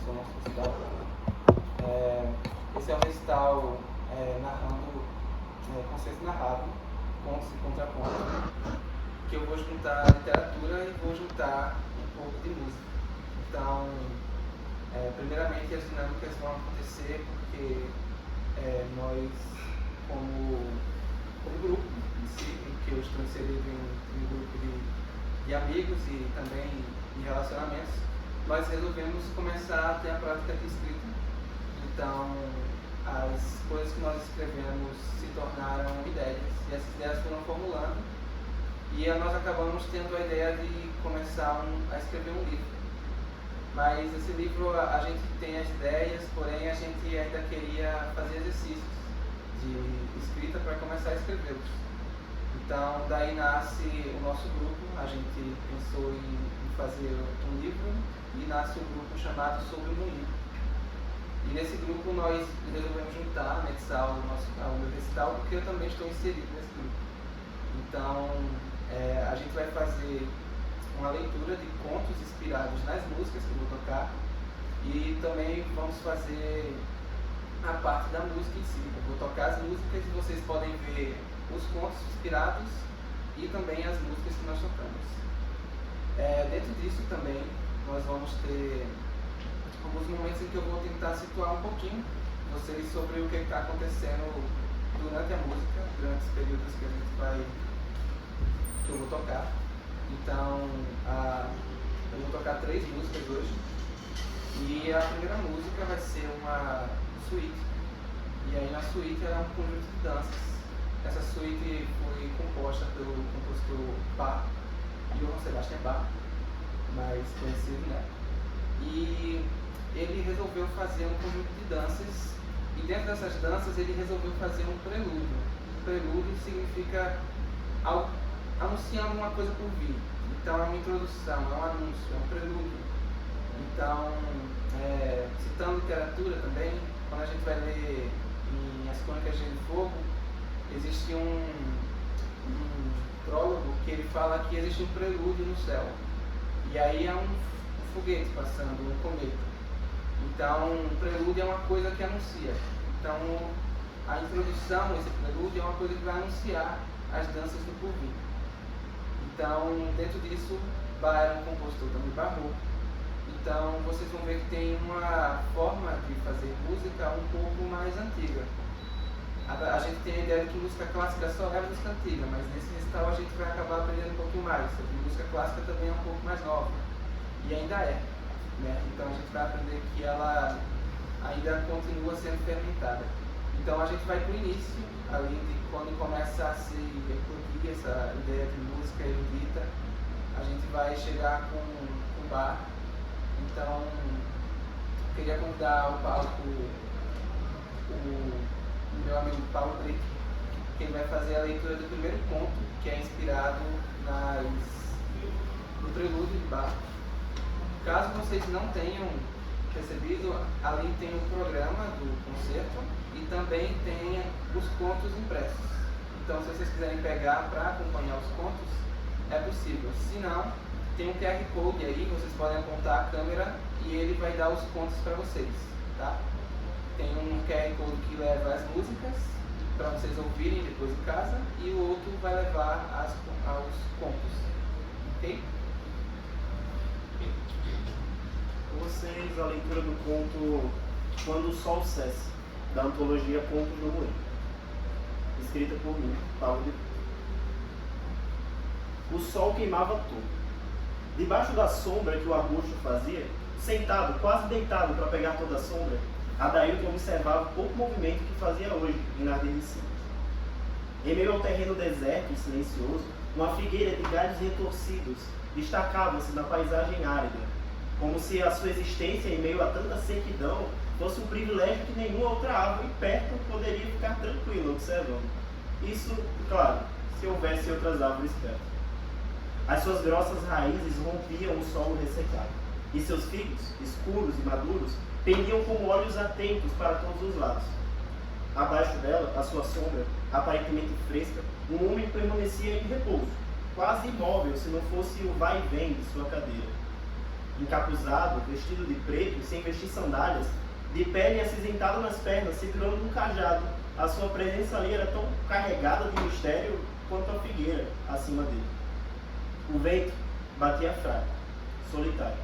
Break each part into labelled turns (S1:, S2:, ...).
S1: Som Social. Esse é um recital narrando, conceito narrado, contos e contrapontos, que eu vou juntar literatura e vou juntar um pouco de música. Então, primeiramente as dinâmicas vão acontecer porque nós, como grupo em si, em que eu estou inserido em um grupo de amigos e também de relacionamentos, nós resolvemos começar a ter a prática de escrita. Então, as coisas que nós escrevemos se tornaram ideias, e essas ideias foram formulando, e nós acabamos tendo a ideia de começar a escrever um livro. Mas esse livro, a gente tem as ideias, porém a gente ainda queria fazer exercícios de escrita para começar a escrevê-los. Então, daí nasce o nosso grupo. A gente pensou em fazer um livro e nasce um grupo chamado Sobre um Livro. E nesse grupo nós resolvemos juntar, anexar ao meu recital, porque eu também estou inserido nesse grupo. Então, a gente vai fazer uma leitura de contos inspirados nas músicas que eu vou tocar, e também vamos fazer a parte da música em si. Eu vou tocar as músicas e vocês podem ver os contos inspirados e também as músicas que nós tocamos. Dentro disso também nós vamos ter alguns momentos em que eu vou tentar situar um pouquinho vocês sobre o que está acontecendo durante a música, durante os períodos que eu vou tocar. Então, eu vou tocar 3 músicas hoje, e a primeira música vai ser uma suíte, e aí na suíte é um conjunto de danças. Essa suíte foi composta pelo compositor Bach, Johann Sebastian Bach, mais conhecido, né? E ele resolveu fazer um conjunto de danças, e dentro dessas danças ele resolveu fazer um prelúdio. Um prelúdio significa algo anunciando uma coisa por vir. Então é uma introdução, é um anúncio, é um prelúdio. Então, citando literatura também, quando a gente vai ler em As Crônicas de Gelo e Fogo, existe um prólogo que ele fala que existe um prelúdio no céu. E aí é um foguete passando, um cometa. Então, um prelúdio é uma coisa que anuncia. Então, a introdução, esse prelúdio, é uma coisa que vai anunciar as danças do porvir. Então, dentro disso, Bach era um compositor também barroco. Então, vocês vão ver que tem uma forma de fazer música um pouco mais antiga. A gente tem a ideia de que música clássica só é música antiga, mas nesse recital a gente vai acabar aprendendo um pouquinho mais. A música clássica também é um pouco mais nova, e ainda é, né? Então a gente vai aprender que ela ainda continua sendo fermentada. Então a gente vai para o início, ali de quando começa a se eclodir essa ideia de música erudita, a gente vai chegar com Bach. Então, eu queria convidar ao palco o meu amigo Paulo Brito, que ele vai fazer a leitura do primeiro conto, que é inspirado no prelúdio de Bach. Caso vocês não tenham percebido, ali tem o programa do concerto e também tem os contos impressos. Então, se vocês quiserem pegar para acompanhar os contos, é possível. Se não, tem um QR Code aí, vocês podem apontar a câmera e ele vai dar os contos para vocês, tá? Tem um QR Code que leva as músicas para vocês ouvirem depois em casa, e o outro vai levar aos contos, ok?
S2: Com vocês a leitura do conto Quando o Sol Cesse, da antologia Contos do Moinho, escrita por mim, Paulo de Brito. O sol queimava tudo. Debaixo da sombra que o arbusto fazia, sentado, quase deitado para pegar toda a sombra, Adailton observava o pouco movimento que fazia hoje em Narder de Cima. Em meio ao terreno deserto e silencioso, uma figueira de galhos retorcidos destacava-se na paisagem árida, como se a sua existência em meio a tanta sequidão fosse um privilégio que nenhuma outra árvore perto poderia ficar tranquila observando. Isso, claro, se houvesse outras árvores perto. As suas grossas raízes rompiam o solo ressecado, e seus figos, escuros e maduros, pendiam como olhos atentos para todos os lados. Abaixo dela, à sua sombra, aparentemente fresca, um homem permanecia em repouso, quase imóvel se não fosse o vai e vem de sua cadeira. encapuzado, vestido de preto, sem vestir sandálias, de pele acinzentada nas pernas, segurando um cajado. A sua presença ali era tão carregada de mistério quanto a figueira acima dele. O vento batia fraco, solitário,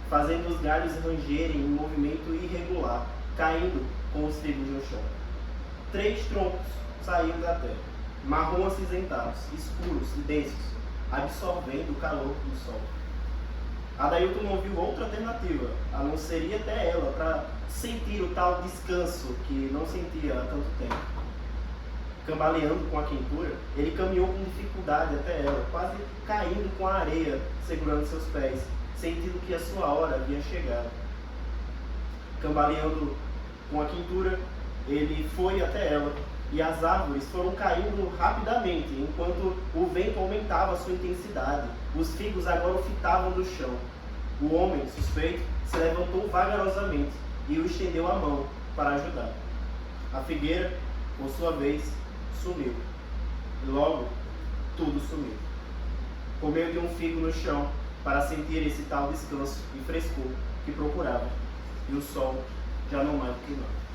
S2: fazendo os galhos rangerem em movimento irregular, caindo com os figos no chão. 3 troncos saíram da terra, marrom acinzentados, escuros e densos, absorvendo o calor do sol. Adailton não viu outra alternativa, a não ser ir até ela para sentir o tal descanso que não sentia há tanto tempo. Cambaleando com a quentura, ele caminhou com dificuldade até ela, quase caindo com a areia segurando seus pés, sentindo que a sua hora havia chegado. Cambaleando com a quentura, ele foi até ela, e as árvores foram caindo rapidamente, enquanto o vento aumentava sua intensidade. Os figos agora o fitavam do chão. O homem, suspeito, se levantou vagarosamente e o estendeu a mão para ajudar. A figueira, por sua vez, sumiu. E logo, tudo sumiu. Comeu de um figo no chão para sentir esse tal descanso e frescor que procurava. E o sol já não mais queimava.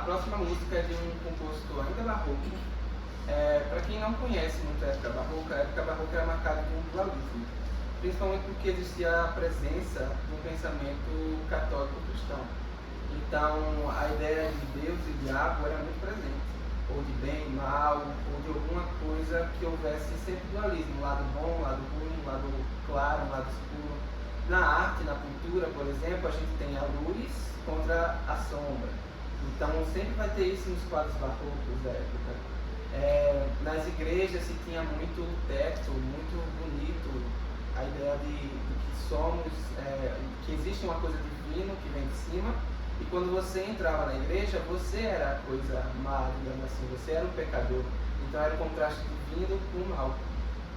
S1: próxima música é de um compositor ainda barroco. Para quem não conhece muito a época barroca era marcada por um dualismo, principalmente porque existia a presença de um pensamento católico cristão. Então a ideia de Deus e diabo era muito presente, ou de bem e mal, ou de alguma coisa que houvesse sempre dualismo, lado bom, lado ruim, lado claro, lado escuro. Na arte, na pintura, por exemplo, a gente tem a luz contra a sombra. Então sempre vai ter isso nos quadros barrocos da época. Nas igrejas se tinha muito teto, muito bonito, a ideia de que somos, que existe uma coisa divina que vem de cima, e quando você entrava na igreja, você era a coisa má, digamos assim, você era o pecador. Então era o contraste divino com o mal.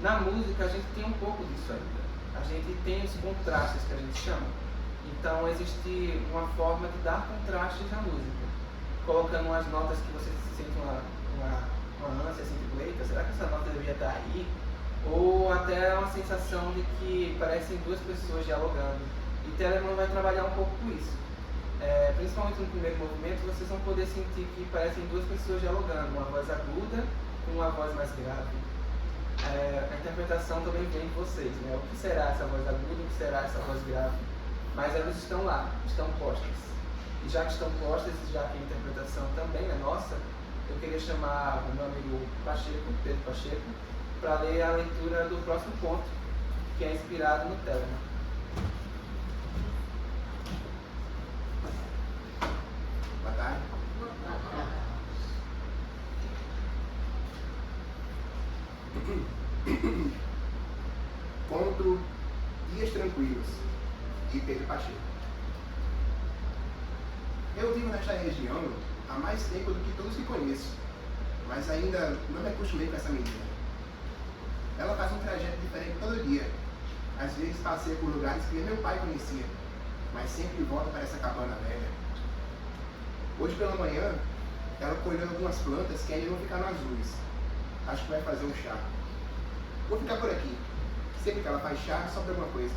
S1: Na música a gente tem um pouco disso ainda. A gente tem os contrastes que a gente chama. Então existe uma forma de dar contrastes na música, colocando umas notas que você sente uma ânsia, assim, tipo, eita, será que essa nota deveria estar aí? Ou até uma sensação de que parecem duas pessoas dialogando. E Telemann vai trabalhar um pouco com isso. Principalmente no primeiro movimento, vocês vão poder sentir que parecem duas pessoas dialogando, uma voz aguda com uma voz mais grave. A interpretação também vem de vocês, né? O que será essa voz aguda, o que será essa voz grave? Mas elas estão lá, estão postas. E já que estão postas, e já que a interpretação também é nossa, eu queria chamar o meu amigo Pacheco, Pedro Pacheco, para ler a leitura do próximo ponto, que é inspirado no Telemann.
S3: Boa tarde. Conto Dias Tranquilos, de Pedro Pacheco. Eu vivo nesta região há mais tempo do que todos que conheço, mas ainda não me acostumei com essa menina. Ela faz um trajeto diferente todo dia. Às vezes passeia por lugares que nem meu pai conhecia, mas sempre volta para essa cabana velha. Hoje pela manhã, ela colheu algumas plantas que ainda vão ficar no azuis. Acho que vai fazer um chá. Vou ficar por aqui. Sempre que ela faz chá, sobra alguma coisa.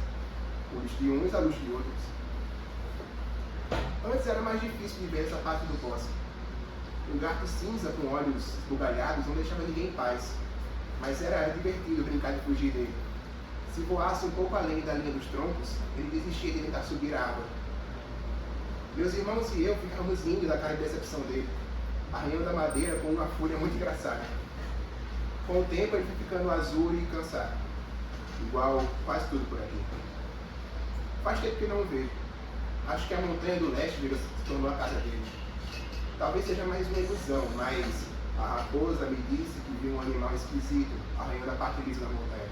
S3: O luxo de uns, a luxo de outros. Antes era mais difícil de ver essa parte do bosque. Um gato cinza com olhos esbugalhados não deixava ninguém em paz. Mas era divertido brincar de fugir dele. Se voasse um pouco além da linha dos troncos, ele desistia de tentar subir a água. Meus irmãos e eu ficávamos rindo da cara de decepção dele, arranhando a madeira com uma fúria muito engraçada. Com o tempo ele foi ficando azul e cansado, igual quase tudo por aqui. Faz tempo que não o vejo. Acho que a montanha do leste se tornou a casa dele. Talvez seja mais uma ilusão, mas a raposa me disse que viu um animal esquisito arranhando a parte lisa da montanha.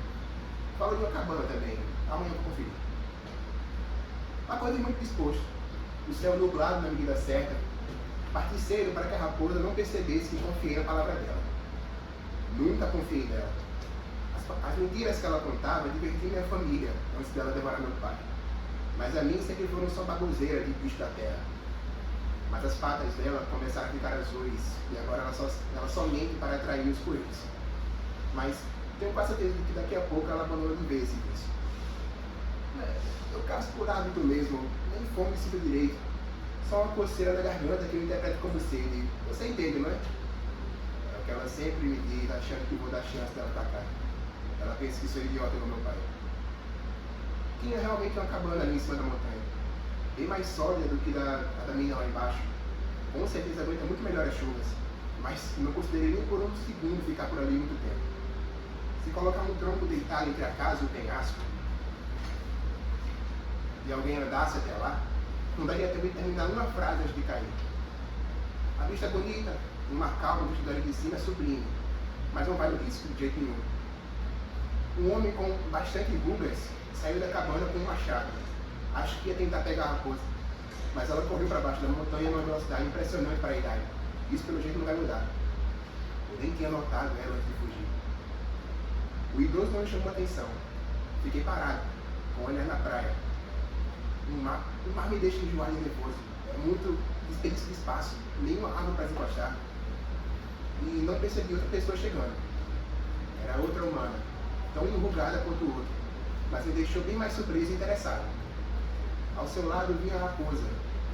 S3: Fala de uma cabana também, amanhã eu vou conferir. Acordei muito disposto, o céu nublado na medida certa. Parti cedo para que a raposa não percebesse que confiei na palavra dela. Nunca confiei nela. As mentiras que ela contava divertiam minha família antes dela devorar meu pai. Mas a mim sempre foram só baboseira de bicho da terra. Mas as patas dela começaram a ficar azuis e agora ela só mente para atrair os coelhos. Mas tenho quase certeza de que daqui a pouco ela abandona de vez isso. Eu caso por hábito mesmo, nem fome sinto direito. Só uma coceira na garganta que eu interpreto como sede. Você entende, não é? É o que ela sempre me diz, achando que vou dar chance dela atacar. Ela pensa que sou idiota como meu pai. Tinha realmente uma cabana ali em cima da montanha, bem mais sólida do que a da minha lá embaixo. Com certeza aguenta muito melhor as chuvas, mas não considerei nem por um segundo ficar por ali muito tempo. Se colocar um tronco deitado entre a casa e o penhasco, e alguém andasse até lá, não daria tempo de terminar uma frase antes de cair. A vista é bonita, um mar calmo visto dali de cima é sublime, mas não vale o risco de jeito nenhum. Um homem com bastante rugas saiu da cabana com um machado. Acho que ia tentar pegar a raposa, mas ela correu para baixo da montanha numa velocidade impressionante para a idade. Isso pelo jeito não vai mudar. Eu nem tinha notado ela antes de fugir. O idoso não me chamou a atenção. Fiquei parado, com o olhar na praia. O mar me deixa enjoado e nervoso. É muito desperdício de espaço, nenhuma árvore para se encostar. E não percebi outra pessoa chegando. Era outra humana, tão enrugada quanto o outro, mas me deixou bem mais surpreso e interessado. Ao seu lado vinha a raposa,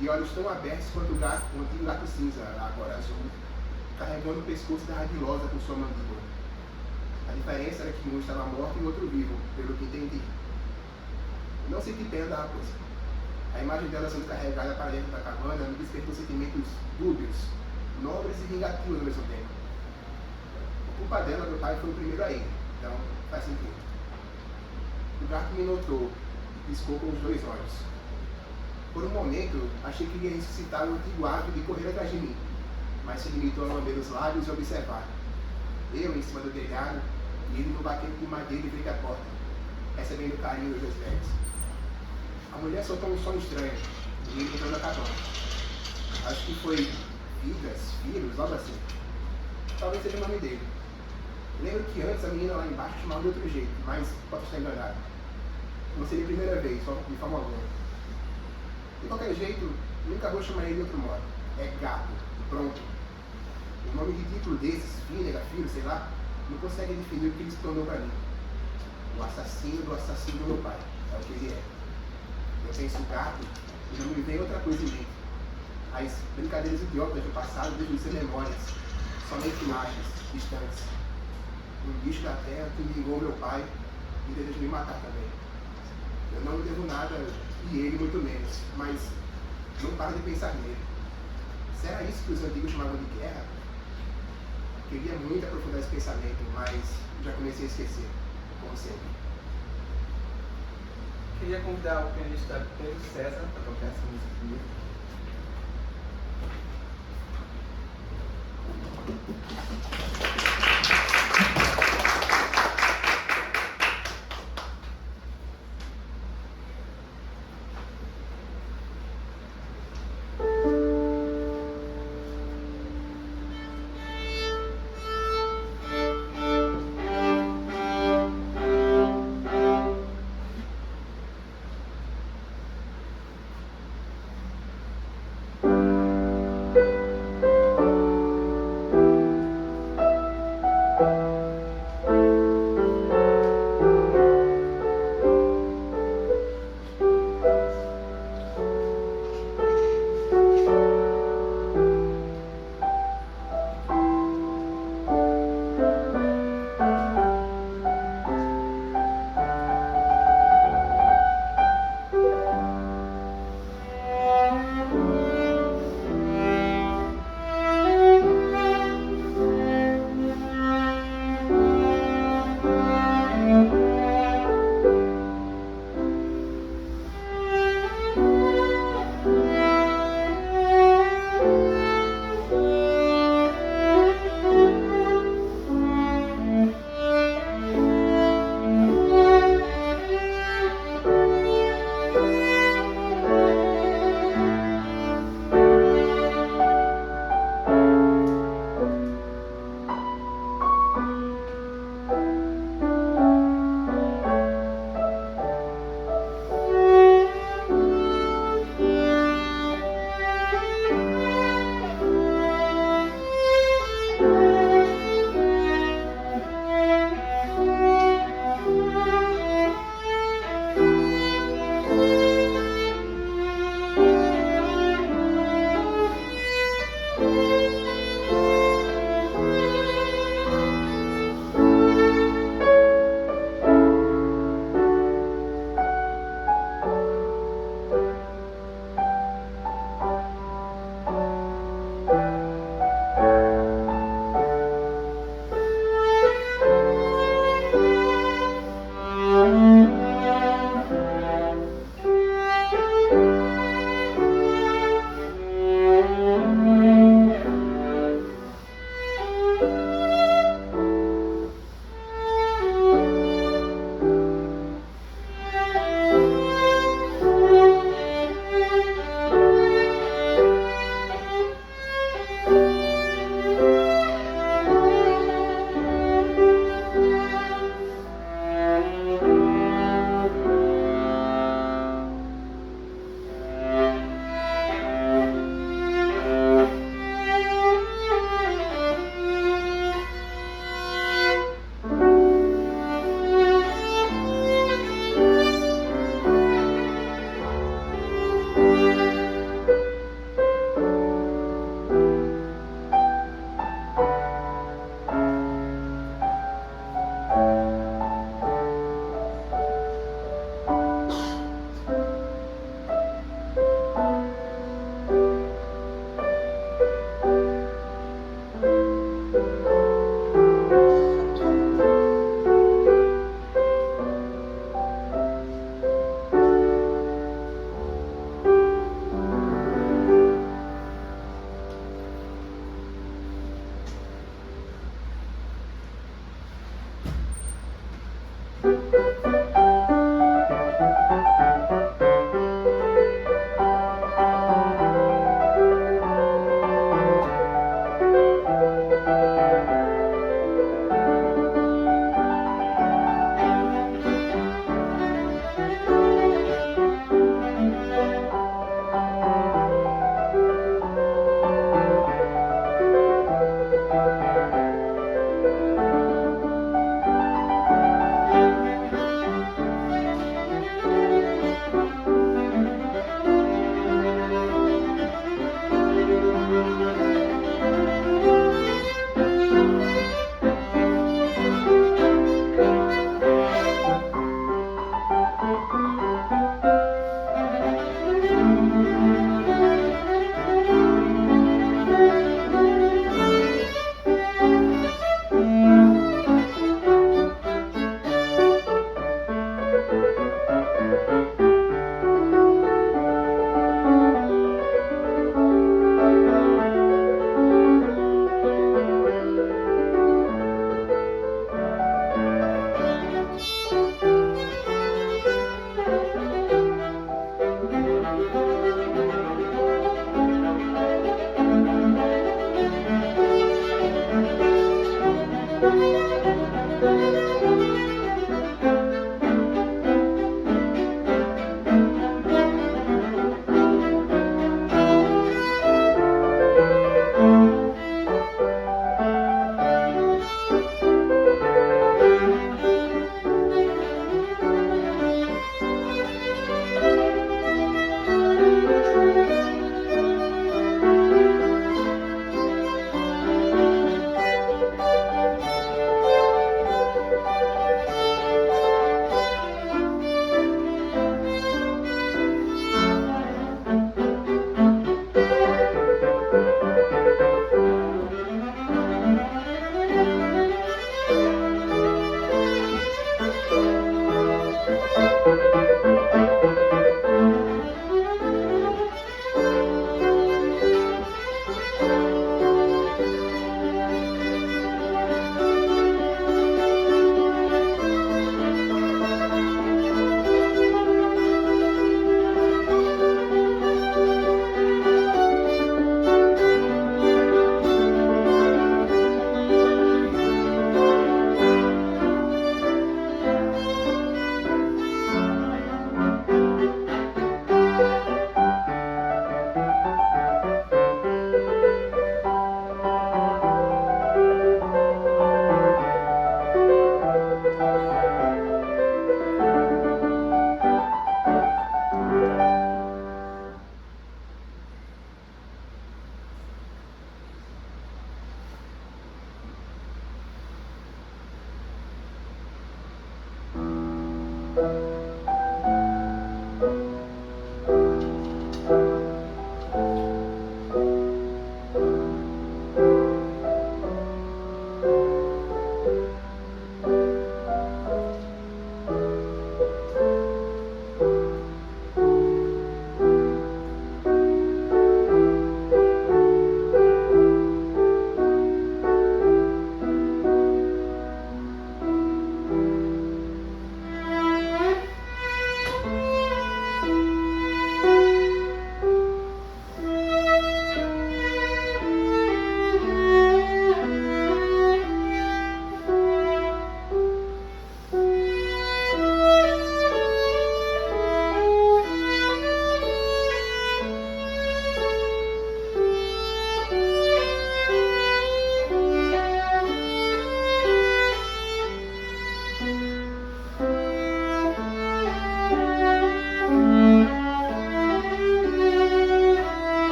S3: de olhos tão abertos quanto o antigo gato cinza, agora azul, carregando o pescoço da ardilosa com sua mandíbula. A diferença era que um estava morto e o outro vivo, pelo que entendi. Não senti pena da raposa. A imagem dela sendo carregada para dentro da cabana me despertou sentimentos dúbios, nobres e vingativos ao mesmo tempo. Por culpa dela, meu pai foi o primeiro a ir, então faz sentido. O gato me notou e piscou com os dois olhos. Por um momento, achei que iria ressuscitar o antigo hábito de correr atrás de mim, mas se limitou a lamber os lábios e observar. Eu em cima do telhado e ele no baquete de madeira em frente à porta, recebendo o carinho dos dois velhos. A mulher soltou um som estranho e ele entrou na cabana. Acho que foi Vigas, Filhos, algo assim. Talvez seja o nome dele. Lembro que antes a menina lá embaixo chamava de outro jeito, mas posso estar enganado. Não seria a primeira vez, só de forma alguma. De qualquer jeito, nunca vou chamar ele de outro modo. É gato, pronto. Um nome ridículo desses, Fínega, Filho, sei lá, não consegue definir o que ele se tornou para mim. O assassino do assassino do meu pai. É o que ele é. Eu penso gato e não me vem outra coisa em mente. As brincadeiras idiotas do passado deixam de ser memórias, somente imagens distantes. Um bicho da terra que vingou meu pai e deseja me matar também. Eu não lhe devo nada, e ele muito menos, mas não paro de pensar nele. Será isso que os antigos chamavam de guerra? Queria muito aprofundar esse pensamento, mas já comecei a esquecer, como sempre.
S1: Queria convidar o pianista Pedro César para tocar essa música comigo.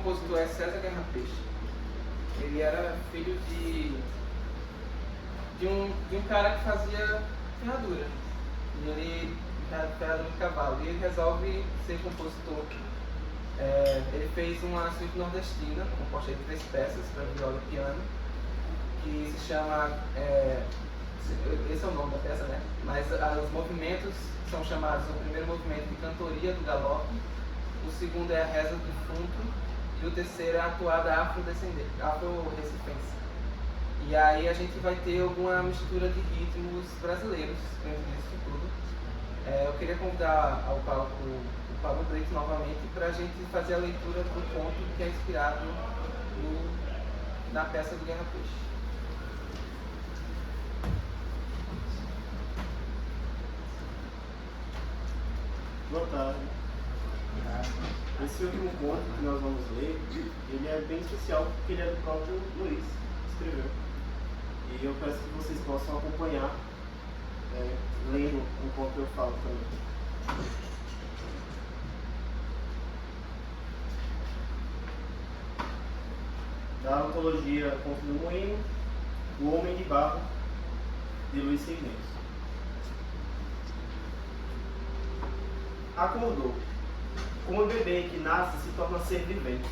S1: compositor é César Guerra Peixe. Ele era filho de um cara que fazia ferradura. E ele ferradura de cavalo. E ele resolve ser compositor. Ele fez uma suíte nordestina, composta de 3 peças para viola e piano, que se chama. Esse é o nome da peça, né? Mas os movimentos são chamados, o primeiro movimento de cantoria do galope, o segundo é a reza do defunto e o terceiro é a atuada afro-recifense. E aí a gente vai ter alguma mistura de ritmos brasileiros dentro disso tudo. Eu queria convidar ao palco o Pablo Brito novamente para a gente fazer a leitura do conto que é inspirado na peça do Guerra Peixe.
S2: Boa tarde. Esse último conto que nós vamos ler, ele é bem especial porque ele é do próprio Luiz, que escreveu. E eu peço que vocês possam acompanhar, lendo enquanto eu falo também. Da antologia Conto do Moinho, O Homem de Barro, de Luiz Segmentos. Acordou. como um bebê que nasce se torna ser vivente.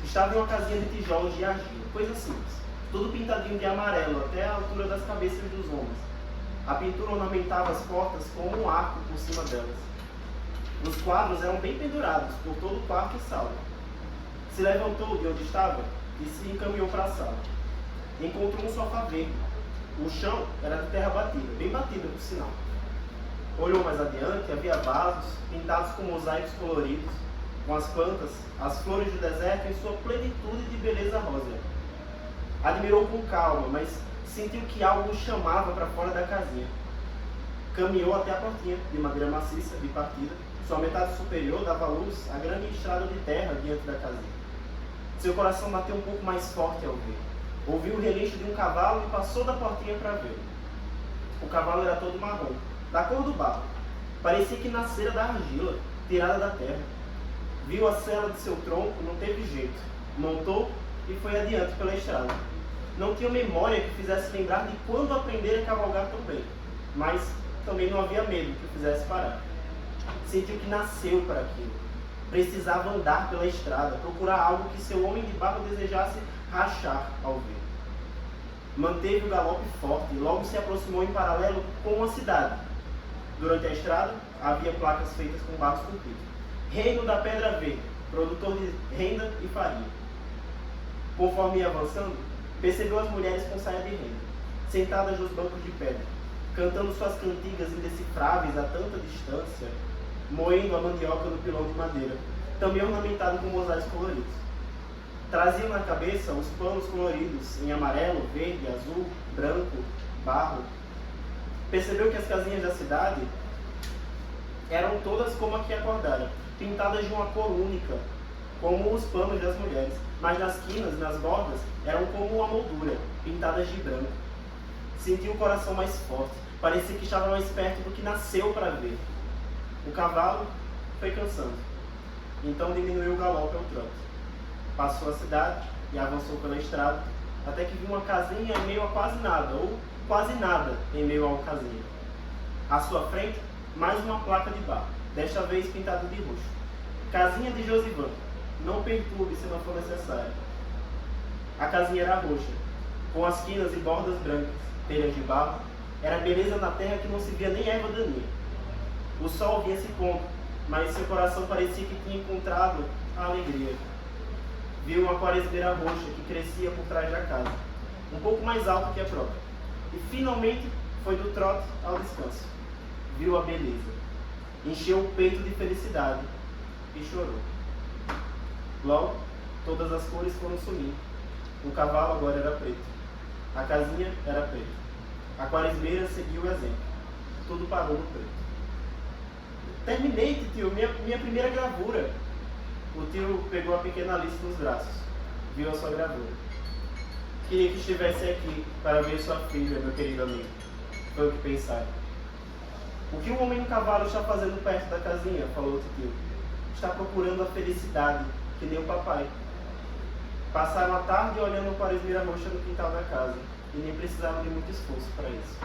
S2: Estava em uma casinha de tijolos de argila, coisa simples, tudo pintadinho de amarelo até a altura das cabeças dos homens. A pintura ornamentava as portas com um arco por cima delas. Os quadros eram bem pendurados por todo o quarto e sala. Se levantou de onde estava e se encaminhou para a sala. Encontrou um sofá verde. O chão era de terra batida, bem batida por sinal. Olhou mais adiante, havia vasos pintados com mosaicos coloridos, com as plantas, as flores do deserto em sua plenitude de beleza rósea. Admirou com calma, mas sentiu que algo o chamava para fora da casinha. Caminhou até a portinha, de madeira maciça, de partida. Sua metade superior dava luz à grande estrada de terra diante da casinha. Seu coração bateu um pouco mais forte ao ver. Ouviu o relincho de um cavalo e passou da portinha para vê-lo. O cavalo era todo marrom, da cor do barro. Parecia que nascera da argila, tirada da terra. Viu a sela de seu tronco, não teve jeito. Montou e foi adiante pela estrada. Não tinha memória que fizesse lembrar de quando aprender a cavalgar tão bem, mas também não havia medo que o fizesse parar. Sentiu que nasceu para aquilo. Precisava andar pela estrada, procurar algo que seu homem de barro desejasse rachar ao ver. Manteve o galope forte e logo se aproximou em paralelo com uma cidade. Durante a estrada, havia placas feitas com barros compridos. Reino da Pedra Verde, produtor de renda e farinha. Conforme ia avançando, percebeu as mulheres com saia de renda, sentadas nos bancos de pedra, cantando suas cantigas indecifráveis a tanta distância, moendo a mandioca no pilão de madeira, também ornamentado com mosaicos coloridos. Traziam na cabeça os panos coloridos em amarelo, verde, azul, branco, barro. Percebeu que as casinhas da cidade eram todas como a que acordara, pintadas de uma cor única, como os panos das mulheres, mas nas quinas e nas bordas eram como uma moldura, pintadas de branco. Sentiu o coração mais forte, parecia que estava mais perto do que nasceu para ver. O cavalo foi cansando, então diminuiu o galope ao trote. Passou a cidade e avançou pela estrada, até que viu uma casinha em meio a quase nada, ou quase nada em meio a uma casinha. À sua frente, mais uma placa de barro, desta vez pintada de roxo. Casinha de Josivan, não perturbe se não for necessário. A casinha era roxa, com as quinas e bordas brancas, telhas de barro. Era beleza na terra que não se via nem erva daninha. O sol vinha se pondo, mas seu coração parecia que tinha encontrado a alegria. Viu uma quaresmeira roxa que crescia por trás da casa, um pouco mais alta que a própria. E finalmente foi do trote ao descanso. Viu a beleza, encheu o peito de felicidade e chorou. Logo, todas as cores foram sumindo. O cavalo agora era preto. A casinha era preta. A quaresmeira seguiu o exemplo. Tudo parou no preto. Terminei, tio, minha primeira gravura. O tio pegou a pequena Alice nos braços. Viu a sua gravura. Queria que estivesse aqui para ver sua filha, meu querido amigo. Foi o que pensaram. O que o homem no cavalo está fazendo perto da casinha? Falou o tio. Está procurando a felicidade, que nem o papai. Passaram a tarde olhando a quaresmeira roxa no quintal da casa, e nem precisaram de muito esforço para isso.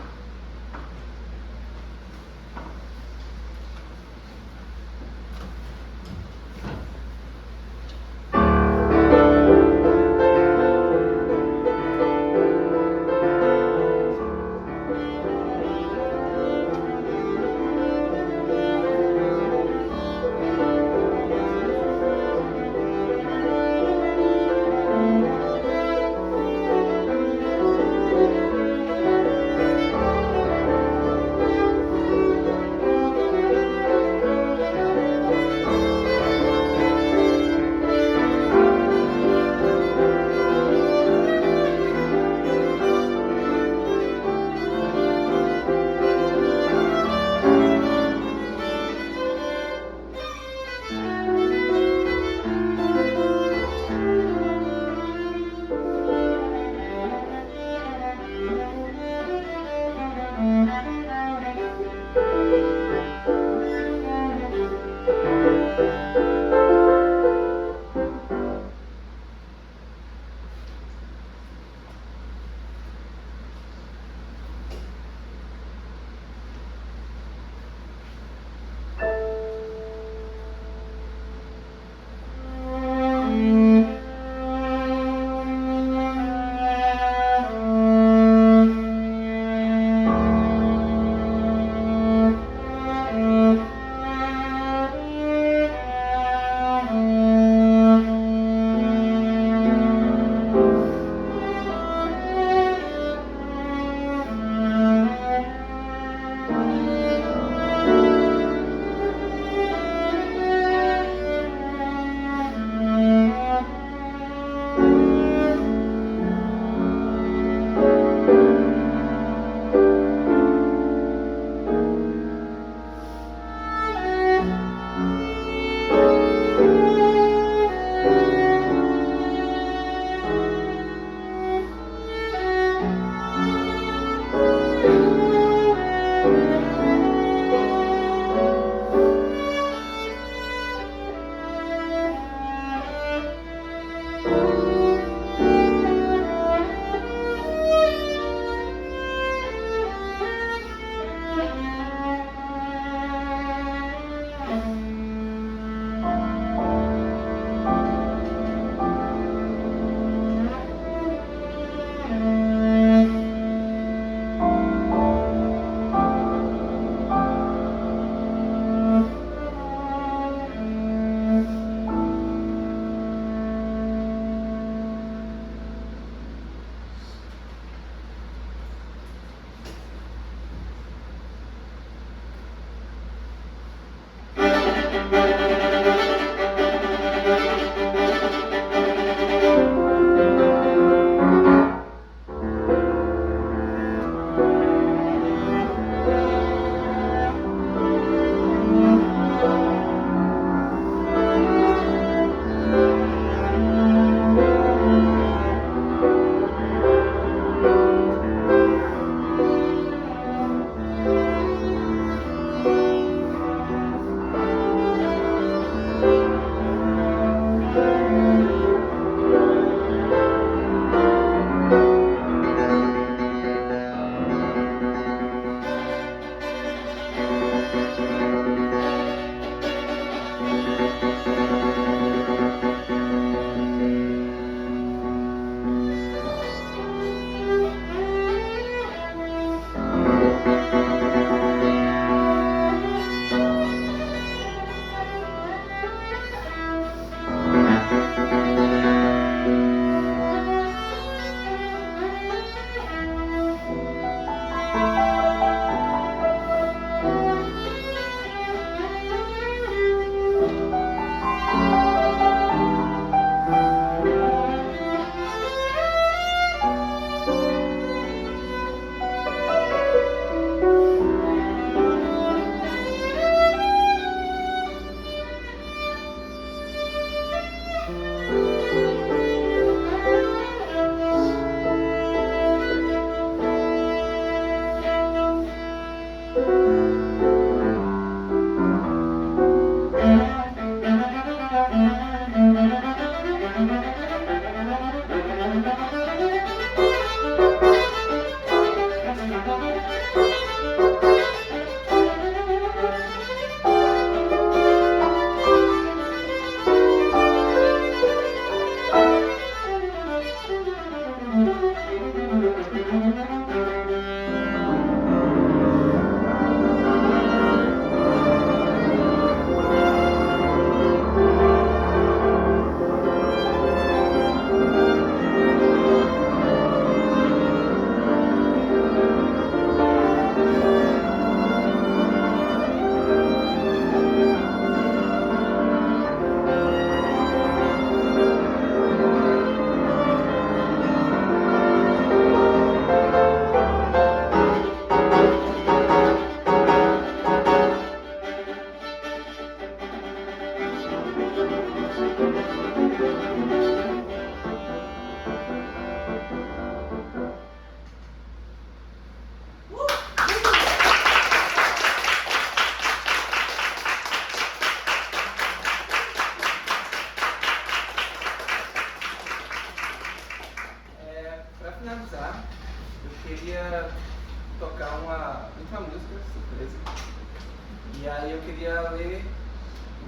S1: queria ler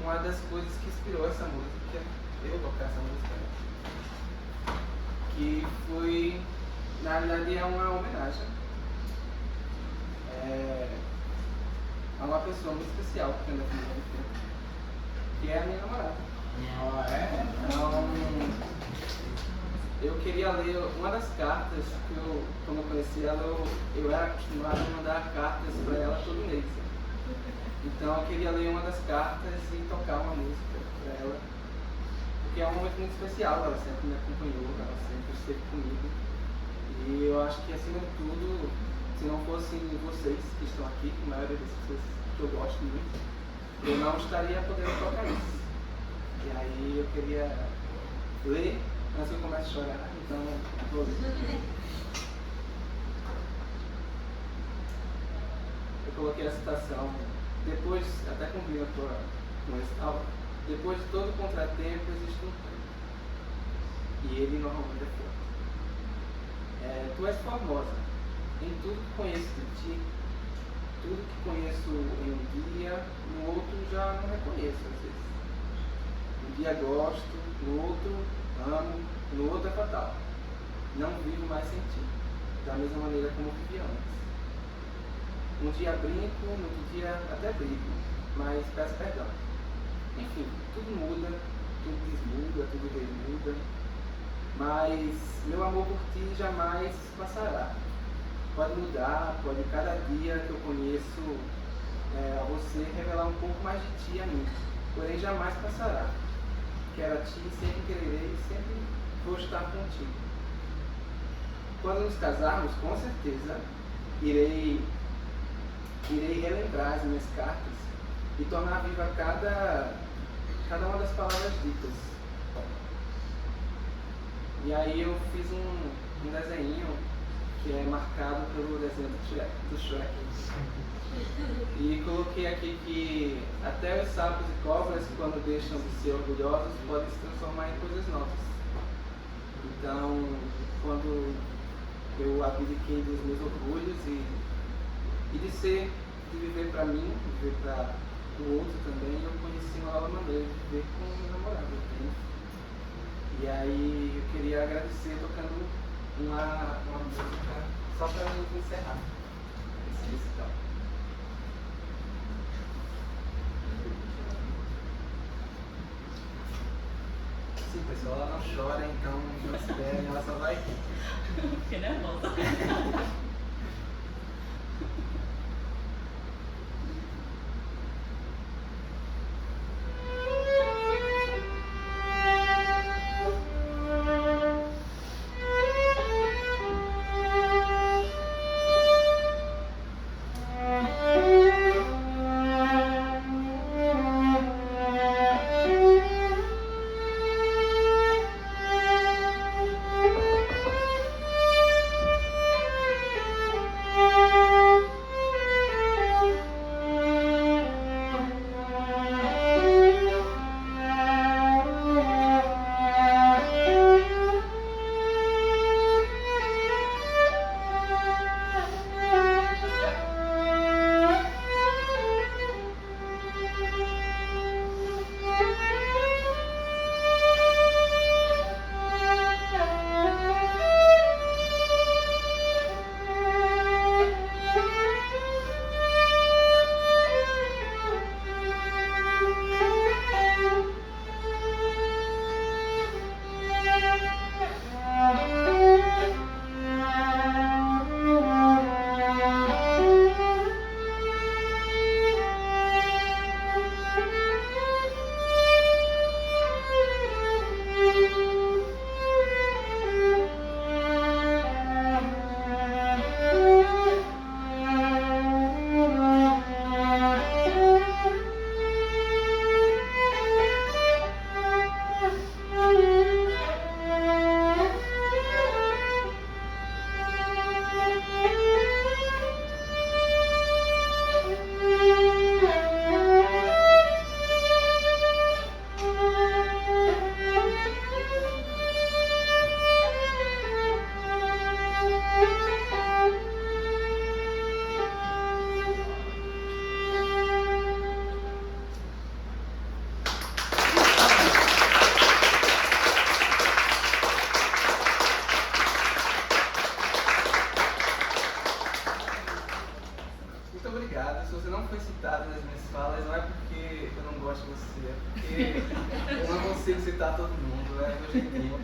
S1: uma das coisas que inspirou essa música, eu tocar essa música, que foi, na verdade, é uma homenagem a uma pessoa muito especial que anda comigo há muito tempo, que é a minha namorada. Então, eu queria ler uma das cartas que quando eu conheci ela, eu era acostumado a mandar cartas para ela todo mês. Então eu queria ler uma das cartas e tocar uma música para ela, porque é um momento muito especial, ela sempre me acompanhou, ela sempre esteve comigo. E eu acho que, acima de tudo, se não fossem vocês que estão aqui, que a maioria das pessoas que eu gosto muito, eu não estaria podendo tocar isso. E aí eu queria ler antes que eu comece a chorar, então vou ler. Eu coloquei a citação, depois, até combina com esse tal, depois de todo contratempo existe um tempo, e ele normalmente é forte. Tu és formosa, em tudo que conheço de ti, tudo que conheço em um dia, no outro já não reconheço às vezes. Um dia gosto, no outro amo, no outro é fatal. Não vivo mais sem ti, da mesma maneira como vivia antes. Um dia brinco, no outro dia até brigo, mas peço perdão. Enfim, tudo muda, tudo desmuda, tudo remuda, mas meu amor por ti jamais passará. Pode mudar, pode cada dia que eu conheço a você revelar um pouco mais de ti a mim, porém jamais passará. Quero a ti, sempre quererei, sempre vou estar contigo. Quando nos casarmos, com certeza, irei relembrar as minhas cartas e tornar viva cada uma das palavras ditas. E aí eu fiz um desenho que é marcado pelo desenho do Shrek. E coloquei aqui que até os sapos e cobras, quando deixam de ser orgulhosos, podem se transformar em coisas novas. Então, quando eu abdiquei dos meus orgulhos e de viver para mim, viver para o outro também, eu conheci uma nova maneira de viver com o meu namorado. Entende? E aí eu queria agradecer tocando uma música só para encerrar esse recital. Sim, pessoal, ela não chora, então não esperem, ela só vai rir.
S4: Fiquei nervosa.
S1: citar todo mundo, é meu jeitinho.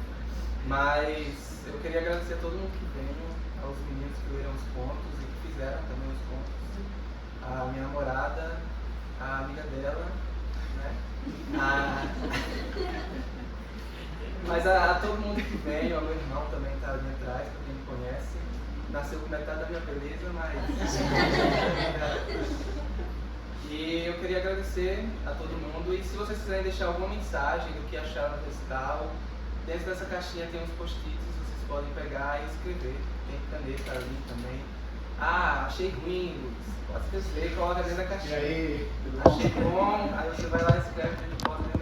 S1: Mas eu queria agradecer a todo mundo que veio, aos meninos que leram os contos e que fizeram também os contos. A minha namorada, a amiga dela, né? Mas a todo mundo que veio, ao meu irmão também está ali atrás, para quem me conhece. Nasceu com metade da minha beleza, mas... E eu queria agradecer a todo mundo. E se vocês quiserem deixar alguma mensagem do que acharam do recital, dentro dessa caixinha tem uns post-its, vocês podem pegar e escrever. Tem caneta ali também. Ah, achei ruim, Luiz. Pode escrever, coloca dentro da caixinha.
S3: E aí, tudo bom?
S1: Achei bom, aí você vai lá e escreve, pode